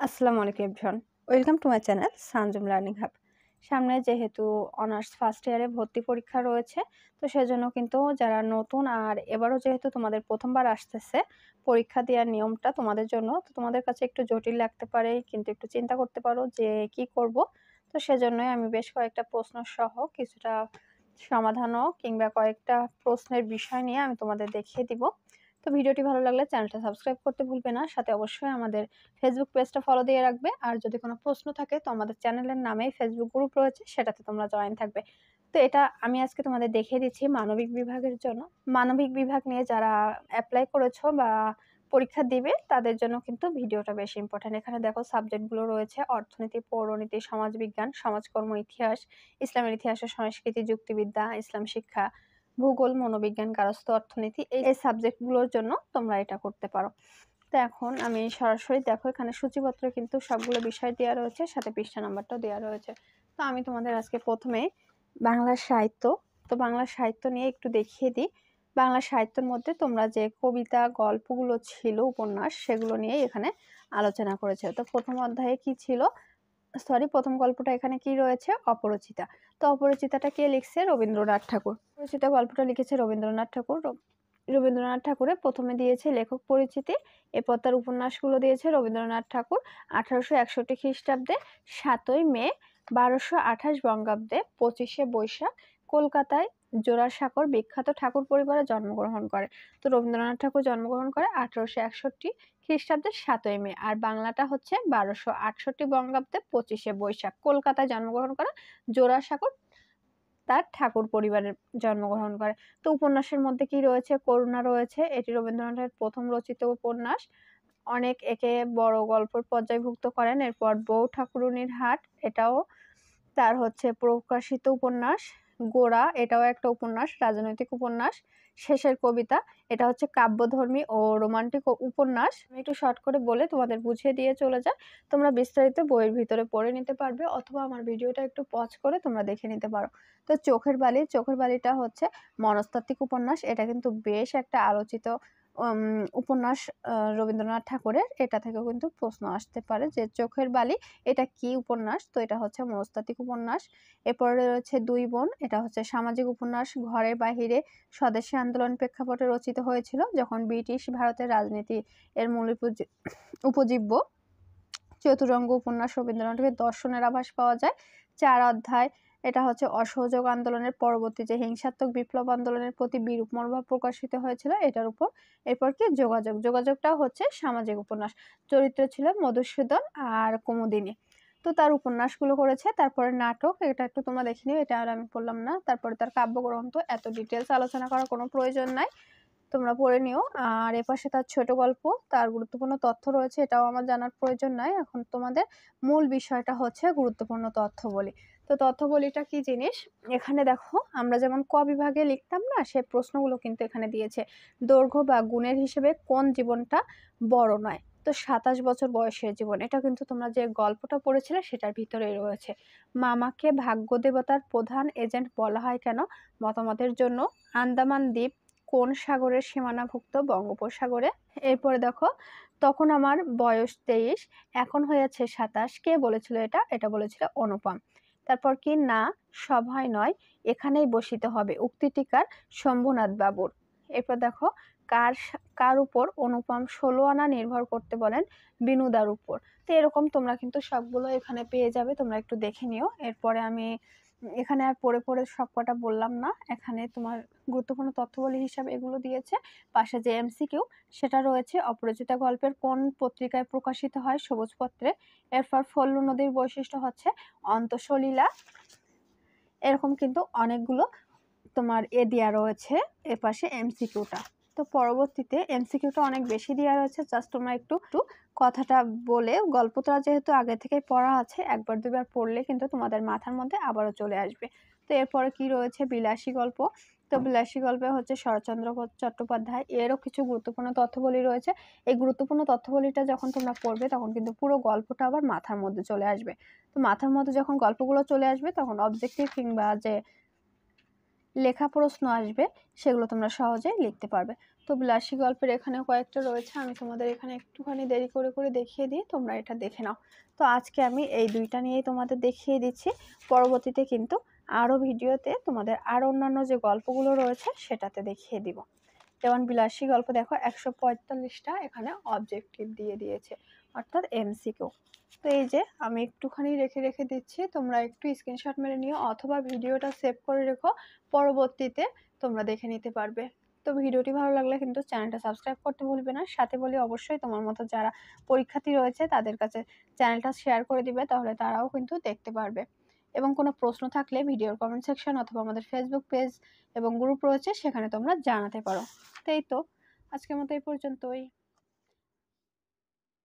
আসসালামু আলাইকুম everyone, welcome to my channel Sanjum learning hub. সামনে যেহেতু অনার্স ফার্স্ট ইয়ারে ভর্তি পরীক্ষা রয়েছে, তো সেজন্য কিন্তু যারা নতুন আর এবারও যেহেতু তোমাদের প্রথমবার আসতেছে, পরীক্ষা দেওয়ার নিয়মটা তোমাদের জন্য তো তোমাদের কাছে একটু জটিল লাগতে পারে, কিন্তু একটু চিন্তা করতে পারো যে কি করব। তো সেজন্যই আমি বেশ কয়েকটা প্রশ্ন সহ কিছুটা সমাধানও কিংবা কয়েকটা প্রশ্নের বিষয় নিয়ে আমি তোমাদের দেখিয়ে দিব। তো ভিডিওটি ভালো লাগলে চ্যানেলটা সাবস্ক্রাইব করতে ভুলবে না, সাথে অবশ্যই আমাদের ফেসবুক পেজটা ফলো দিয়ে রাখবে। আর যদি কোনো প্রশ্ন থাকে তো আমাদের চ্যানেলের নামেই ফেসবুক গ্রুপ রয়েছে, সেটাতে তোমরা জয়েন থাকবে। তো এটা আমি আজকে তোমাদের দেখিয়ে দিচ্ছি মানবিক বিভাগের জন্য। মানবিক বিভাগ নিয়ে যারা অ্যাপ্লাই করেছো বা পরীক্ষা দিবে তাদের জন্য কিন্তু ভিডিওটা বেশি ইম্পর্টেন্ট। এখানে দেখো সাবজেক্টগুলো রয়েছে: অর্থনীতি, পৌরনীতি, সমাজবিজ্ঞান, সমাজকর্ম, ইতিহাস, ইসলামের ইতিহাস ও সংস্কৃতি, যুক্তিবিদ্যা, ইসলাম শিক্ষা, ভূগোল, মনোবিজ্ঞান, গার্হস্থ্য অর্থনীতি, এই সাবজেক্টগুলোর জন্য তোমরা এটা করতে পারো। তো এখন আমি সরাসরি দেখো এখানে সূচিপত্র কিন্তু সবগুলো বিষয় দেওয়া রয়েছে, সাথে পৃষ্ঠা নাম্বারটাও দেওয়া রয়েছে। তো আমি তোমাদের আজকে প্রথমে বাংলা সাহিত্য, তো বাংলা সাহিত্য নিয়ে একটু দেখিয়ে দিই। বাংলা সাহিত্যের মধ্যে তোমরা যে কবিতা গল্পগুলো ছিল, উপন্যাস, সেগুলো নিয়ে এখানে আলোচনা করেছে। তো প্রথম অধ্যায়ে কি ছিল, প্রথম গল্পটা এখানে কি রয়েছে, অপরিচিতা। তো অপরিচিতাটা কে লিখছে, রবীন্দ্রনাথ ঠাকুর। অপরিচিতা গল্পটা লিখেছে রবীন্দ্রনাথ ঠাকুর। রবীন্দ্রনাথ ঠাকুরের প্রথমে দিয়েছে লেখক পরিচিতি, এরপর তার উপন্যাসগুলো দিয়েছে রবীন্দ্রনাথ ঠাকুর 1861 খ্রিস্টাব্দে 7ই মে, 1228 বঙ্গাব্দে 25শে বৈশাখ কলকাতায় জোড়াসাঁকোর বিখ্যাত ঠাকুর পরিবারে জন্মগ্রহণ করে। তো রবীন্দ্রনাথ ঠাকুর জন্মগ্রহণ করে 1861 খ্রিস্টাব্দের 7ই মে, আর বাংলাটা হচ্ছে 1268 বঙ্গাব্দে 25শে বৈশাখ কলকাতায় জন্মগ্রহণ করে জোড়াসাঁকোর তার ঠাকুর পরিবারে জন্মগ্রহণ করে। তো উপন্যাসের মধ্যে কি রয়েছে, করুণা রয়েছে, এটি রবীন্দ্রনাথের প্রথম রচিত উপন্যাস। অনেক একে বড় গল্পের পর্যায়ভুক্ত করেন। এরপর বউ ঠাকুরুনির হাট, এটাও তার হচ্ছে প্রকাশিত উপন্যাস। গোরা, এটাও একটা উপন্যাস, রাজনৈতিক উপন্যাস। শেষের কবিতা, এটা হচ্ছে কাব্যধর্মী ও রোমান্টিক উপন্যাস। আমি একটু শর্ট করে বলে তোমাদের বুঝিয়ে দিয়ে চলে যাই, তোমরা বিস্তারিত বইয়ের ভিতরে পড়ে নিতে পারবে, অথবা আমার ভিডিওটা একটু পজ করে তোমরা দেখে নিতে পারো। তো চোখের বালি, চোখের বালিটা হচ্ছে মনস্তাত্ত্বিক উপন্যাস। এটা কিন্তু বেশ একটা আলোচিত উপন্যাস রবীন্দ্রনাথ ঠাকুরের। এটা থেকেও কিন্তু প্রশ্ন আসতে পারে যে চোখের বালি এটা কি উপন্যাস। তো এটা হচ্ছে মনস্তাত্ত্বিক উপন্যাস। এরপরে রয়েছে দুই বোন, এটা হচ্ছে সামাজিক উপন্যাস। ঘরে বাহিরে স্বদেশী আন্দোলন প্রেক্ষাপটে রচিত হয়েছিল, যখন ব্রিটিশ ভারতের রাজনীতি এর মূল উপজীব্য। চতুরঙ্গ উপন্যাস, রবীন্দ্রনাথের দর্শনের আভাস পাওয়া যায়। 4 অধ্যায়, এটা হচ্ছে অসহযোগ আন্দোলনের পরবর্তী যে হিংসাত্মক বিপ্লব আন্দোলনের প্রতি বিরূপ মনোভাব প্রকাশিত হয়েছিল এটার উপর। এরপর কি যোগাযোগ, যোগাযোগটাও হচ্ছে সামাজিক উপন্যাস। চরিত্র ছিল মধুসূদন আর কুমুদিনী। তো তার উপন্যাসগুলো করেছে। তারপরে নাটক, এটা একটু তোমরা দেখে নিও, এটা আর আমি বললাম না। তারপরে তার কাব্যগ্রন্থ, এত ডিটেলস আলোচনা করার কোনো প্রয়োজন নাই, তোমরা পড়ে নিও। আর এপাশে তার ছোট গল্প, তার গুরুত্বপূর্ণ তথ্য রয়েছে, এটাও আমার জানার প্রয়োজন নাই। এখন তোমাদের মূল বিষয়টা হচ্ছে গুরুত্বপূর্ণ তথ্যবলী। তো তথ্যবলীটা কি জিনিস, এখানে দেখো আমরা যেমন ক বিভাগে লিখতাম না, সে প্রশ্নগুলো কিন্তু এখানে দিয়েছে। দৈর্ঘ্য বা গুণের হিসেবে কোন জীবনটা বড় নয়, তো 27 বছর বয়সের জীবন। এটা কিন্তু তোমরা যে গল্পটা পড়েছিলে সেটার ভিতরেই রয়েছে। মামাকে ভাগ্য দেবতার প্রধান এজেন্ট বলা হয় কেন, মতামতের জন্য। আন্দামান দ্বীপ কোন সাগরের সীমানাভুক্ত, বঙ্গোপসাগরে। এরপরে দেখো, তখন আমার বয়স 23, এখন হয়েছে 27, কে বলেছিল এটা, এটা বলেছিল অনুপম। তারপর কি, না সভায় নয় এখানেই বসিতে হবে, উক্তিটিকার শম্ভুনাথ বাবুর। এরপর দেখো, কার কার উপর অনুপম 16 আনা নির্ভর করতে বলেন, বিনুদার উপর। তো এরকম তোমরা কিন্তু সবগুলো এখানে পেয়ে যাবে, তোমরা একটু দেখে নিও। এরপরে আমি এখানে আর পড়ে পড়ে সবকটা বললাম না, এখানে তোমার গুরুত্বপূর্ণ তথ্যবলী হিসাবে এগুলো দিয়েছে। পাশে যে এমসিকিউ সেটা রয়েছে, অপরাজিতা গল্পের কোন পত্রিকায় প্রকাশিত হয়, সবুজ পত্রে। এরপর ফল্লু নদীর বৈশিষ্ট্য হচ্ছে অন্তঃসলীলা। এরকম কিন্তু অনেকগুলো তোমার দেওয়া রয়েছে এপাশে এমসিকিউটা। তো পরবর্তীতে এমসিকিউটা অনেক বেশি দেওয়া রয়েছে, জাস্ট তোমরা একটু কথাটা বলে, গল্পটা যেহেতু আগে থেকে পড়া আছে, একবার দুবার পড়লে কিন্তু তোমাদের মাথার মধ্যে আবারও চলে আসবে। তো এরপরে কি রয়েছে, বিলাসী গল্প। তো বিলাসী গল্পে হচ্ছে শরৎচন্দ্র চট্টোপাধ্যায়, এরও কিছু গুরুত্বপূর্ণ তথ্যবলী রয়েছে। এই গুরুত্বপূর্ণ তথ্যবলীটা যখন তোমরা পড়বে তখন কিন্তু পুরো গল্পটা আবার মাথার মধ্যে চলে আসবে। তো মাথার মধ্যে যখন গল্পগুলো চলে আসবে তখন অবজেক্টিভ কিংবা যে লেখা প্রশ্ন আসবে সেগুলো তোমরা সহজেই লিখতে পারবে। তো বিলাসী গল্পের এখানে কয়েকটা রয়েছে, আমি তোমাদের এখানে একটুখানি দেরি করে করে দেখিয়ে দিই, তোমরা এটা দেখে নাও। তো আজকে আমি এই দুইটা নিয়েই তোমাদের দেখিয়ে দিচ্ছি। পরবর্তীতে কিন্তু আরও ভিডিওতে তোমাদের আরও অন্যান্য যে গল্পগুলো রয়েছে সেটাতে দেখিয়ে দিব। যেমন বিলাসী গল্প দেখো 145টা এখানে অবজেক্টিভ দিয়ে দিয়েছে, অর্থাৎ এমসিকিউ। তো এই যে আমি একটুখানি রেখে রেখে দিচ্ছি, তোমরা একটু স্ক্রিনশট মেরে নিও অথবা ভিডিওটা সেভ করে রেখো, পরবর্তীতে তোমরা দেখে নিতে পারবে। তো ভিডিওটি ভালো লাগলে কিন্তু চ্যানেলটা সাবস্ক্রাইব করতে ভুলবে না। সাথে বলি অবশ্যই তোমার মতো যারা পরীক্ষার্থী রয়েছে তাদের কাছে চ্যানেলটা শেয়ার করে দিবে, তাহলে তারাও কিন্তু দেখতে পারবে। এবং কোনো প্রশ্ন থাকলে ভিডিওর কমেন্ট সেকশন অথবা আমাদের ফেসবুক পেজ এবং গ্রুপ রয়েছে, সেখানে তোমরা জানাতে পারো। তো এই তো, আজকের মতো এই পর্যন্তই।